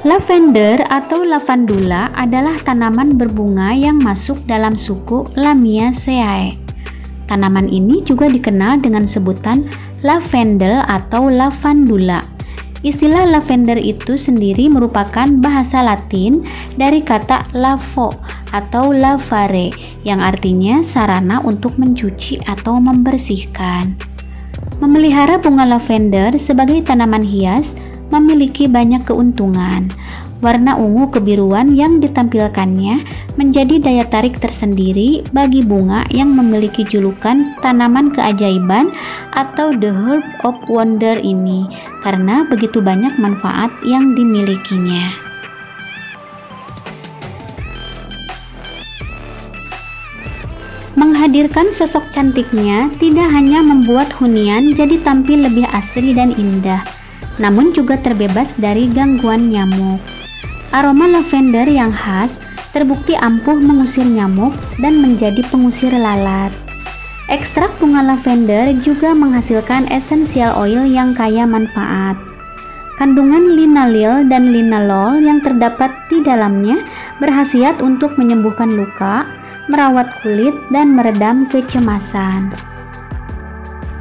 Lavender atau lavandula adalah tanaman berbunga yang masuk dalam suku Lamiaceae. Tanaman ini juga dikenal dengan sebutan lavendel atau lavandula. Istilah lavender itu sendiri merupakan bahasa Latin dari kata lavo atau lavare yang artinya sarana untuk mencuci atau membersihkan. Memelihara bunga lavender sebagai tanaman hias memiliki banyak keuntungan. Warna ungu kebiruan yang ditampilkannya menjadi daya tarik tersendiri bagi bunga yang memiliki julukan tanaman keajaiban atau the herb of wonder ini karena begitu banyak manfaat yang dimilikinya. Menghadirkan sosok cantiknya tidak hanya membuat hunian jadi tampil lebih asri dan indah, namun juga terbebas dari gangguan nyamuk. Aroma lavender yang khas terbukti ampuh mengusir nyamuk dan menjadi pengusir lalat. Ekstrak bunga lavender juga menghasilkan essential oil yang kaya manfaat. Kandungan linalil dan linalol yang terdapat di dalamnya berkhasiat untuk menyembuhkan luka, merawat kulit, dan meredam kecemasan.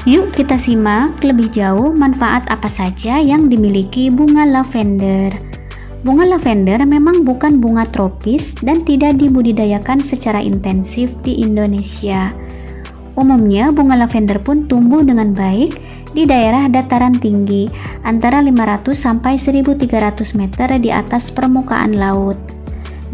Yuk kita simak lebih jauh manfaat apa saja yang dimiliki bunga lavender. Bunga lavender memang bukan bunga tropis dan tidak dibudidayakan secara intensif di Indonesia. Umumnya bunga lavender pun tumbuh dengan baik di daerah dataran tinggi antara 500 sampai 1300 meter di atas permukaan laut.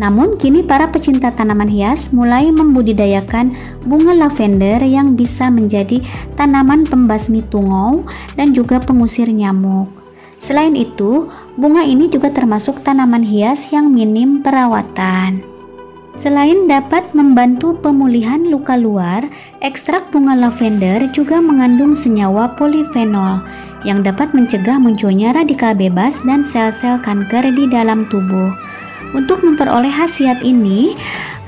Namun kini para pecinta tanaman hias mulai membudidayakan bunga lavender yang bisa menjadi tanaman pembasmi tungau dan juga pengusir nyamuk. Selain itu, bunga ini juga termasuk tanaman hias yang minim perawatan. Selain dapat membantu pemulihan luka luar, ekstrak bunga lavender juga mengandung senyawa polifenol yang dapat mencegah munculnya radikal bebas dan sel-sel kanker di dalam tubuh. Untuk memperoleh khasiat ini,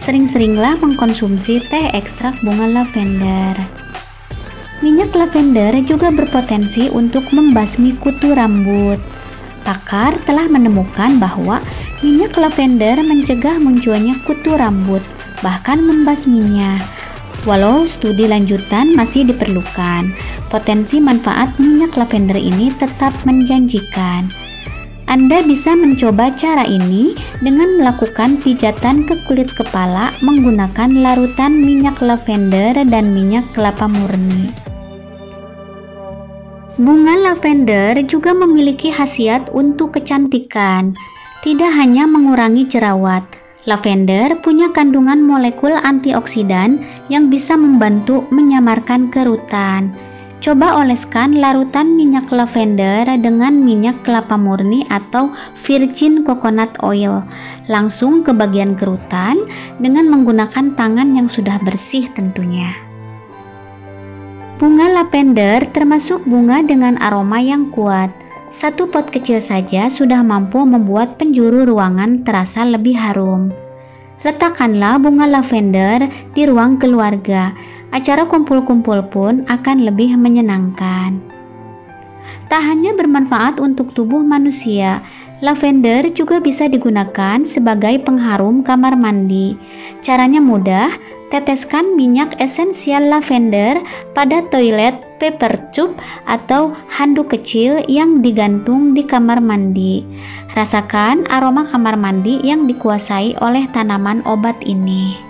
sering-seringlah mengkonsumsi teh ekstrak bunga lavender. Minyak lavender juga berpotensi untuk membasmi kutu rambut. Pakar telah menemukan bahwa minyak lavender mencegah munculnya kutu rambut, bahkan membasminya. Walau studi lanjutan masih diperlukan, potensi manfaat minyak lavender ini tetap menjanjikan. Anda bisa mencoba cara ini dengan melakukan pijatan ke kulit kepala menggunakan larutan minyak lavender dan minyak kelapa murni. Bunga lavender juga memiliki khasiat untuk kecantikan. Tidak hanya mengurangi jerawat, lavender punya kandungan molekul antioksidan yang bisa membantu menyamarkan kerutan. Coba oleskan larutan minyak lavender dengan minyak kelapa murni atau virgin coconut oil langsung ke bagian kerutan dengan menggunakan tangan yang sudah bersih tentunya. Bunga lavender termasuk bunga dengan aroma yang kuat. Satu pot kecil saja sudah mampu membuat penjuru ruangan terasa lebih harum. Letakkanlah bunga lavender di ruang keluarga. Acara kumpul-kumpul pun akan lebih menyenangkan. Tak hanya bermanfaat untuk tubuh manusia, lavender juga bisa digunakan sebagai pengharum kamar mandi. Caranya mudah, teteskan minyak esensial lavender pada toilet paper tube atau handuk kecil yang digantung di kamar mandi. Rasakan aroma kamar mandi yang dikuasai oleh tanaman obat ini.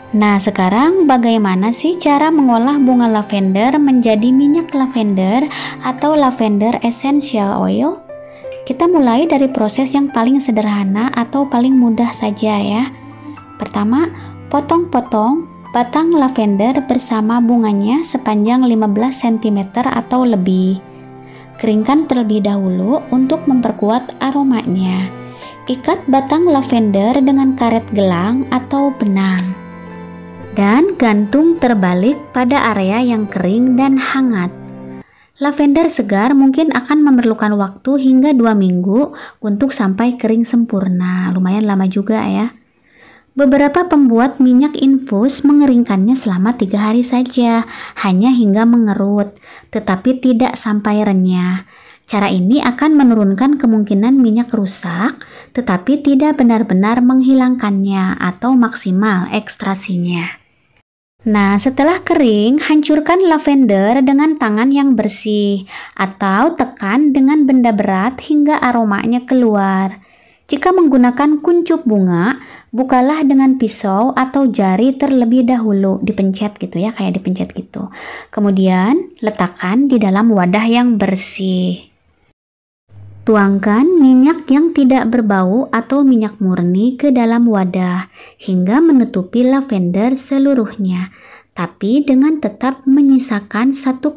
Nah, sekarang bagaimana sih cara mengolah bunga lavender menjadi minyak lavender atau lavender essential oil? Kita mulai dari proses yang paling sederhana atau paling mudah saja ya. Pertama, potong-potong batang lavender bersama bunganya sepanjang 15 cm atau lebih. Keringkan terlebih dahulu untuk memperkuat aromanya. Ikat batang lavender dengan karet gelang atau benang. Dan gantung terbalik pada area yang kering dan hangat. Lavender segar mungkin akan memerlukan waktu hingga 2 minggu untuk sampai kering sempurna. Lumayan lama juga ya. Beberapa pembuat minyak infus mengeringkannya selama 3 hari saja, hanya hingga mengerut, tetapi tidak sampai renyah. Cara ini akan menurunkan kemungkinan minyak rusak, tetapi tidak benar-benar menghilangkannya atau maksimal ekstrasinya. Nah, setelah kering, hancurkan lavender dengan tangan yang bersih atau tekan dengan benda berat hingga aromanya keluar. Jika menggunakan kuncup bunga, bukalah dengan pisau atau jari terlebih dahulu, dipencet gitu ya, kayak dipencet gitu. Kemudian, letakkan di dalam wadah yang bersih. Tuangkan minyak yang tidak berbau atau minyak murni ke dalam wadah hingga menutupi lavender seluruhnya, tapi dengan tetap menyisakan 1,25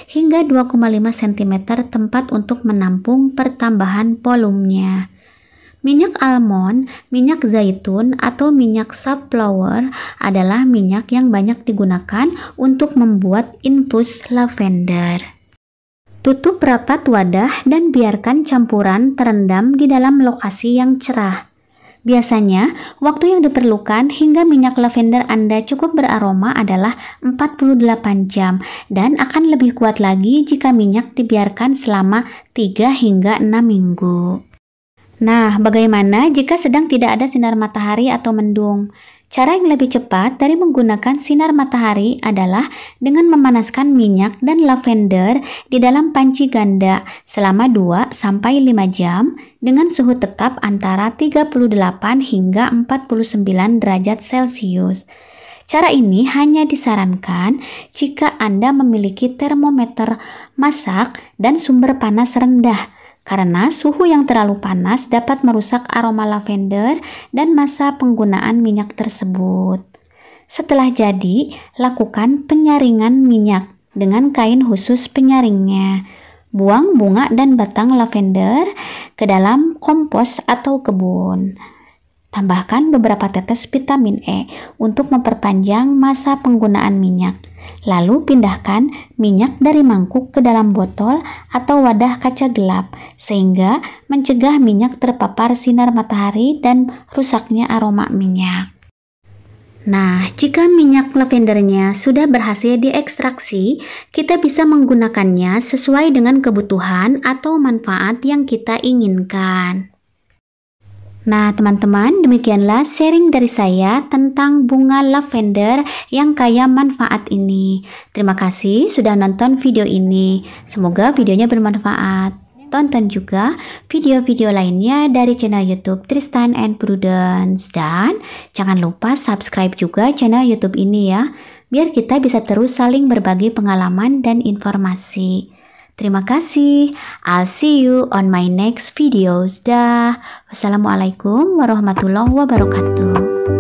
hingga 2,5 cm tempat untuk menampung pertambahan volumenya. Minyak almond, minyak zaitun, atau minyak safflower adalah minyak yang banyak digunakan untuk membuat infus lavender. Tutup rapat wadah dan biarkan campuran terendam di dalam lokasi yang cerah. Biasanya, waktu yang diperlukan hingga minyak lavender Anda cukup beraroma adalah 48 jam dan akan lebih kuat lagi jika minyak dibiarkan selama 3 hingga 6 minggu. Nah, bagaimana jika sedang tidak ada sinar matahari atau mendung? Cara yang lebih cepat dari menggunakan sinar matahari adalah dengan memanaskan minyak dan lavender di dalam panci ganda selama 2-5 jam dengan suhu tetap antara 38 hingga 49 derajat Celcius. Cara ini hanya disarankan jika Anda memiliki termometer masak dan sumber panas rendah, karena suhu yang terlalu panas dapat merusak aroma lavender dan masa penggunaan minyak tersebut. Setelah jadi, lakukan penyaringan minyak dengan kain khusus penyaringnya. Buang bunga dan batang lavender ke dalam kompos atau kebun. Tambahkan beberapa tetes vitamin E untuk memperpanjang masa penggunaan minyak. Lalu pindahkan minyak dari mangkuk ke dalam botol atau wadah kaca gelap sehingga mencegah minyak terpapar sinar matahari dan rusaknya aroma minyak. Nah, jika minyak lavendernya sudah berhasil diekstraksi, kita bisa menggunakannya sesuai dengan kebutuhan atau manfaat yang kita inginkan. Nah, teman-teman, demikianlah sharing dari saya tentang bunga lavender yang kaya manfaat ini. Terima kasih sudah nonton video ini. Semoga videonya bermanfaat. Tonton juga video-video lainnya dari channel YouTube Tristan and Prudence. Dan jangan lupa subscribe juga channel YouTube ini ya, biar kita bisa terus saling berbagi pengalaman dan informasi. Terima kasih. I'll see you on my next videos. Dah. Wassalamualaikum warahmatullahi wabarakatuh.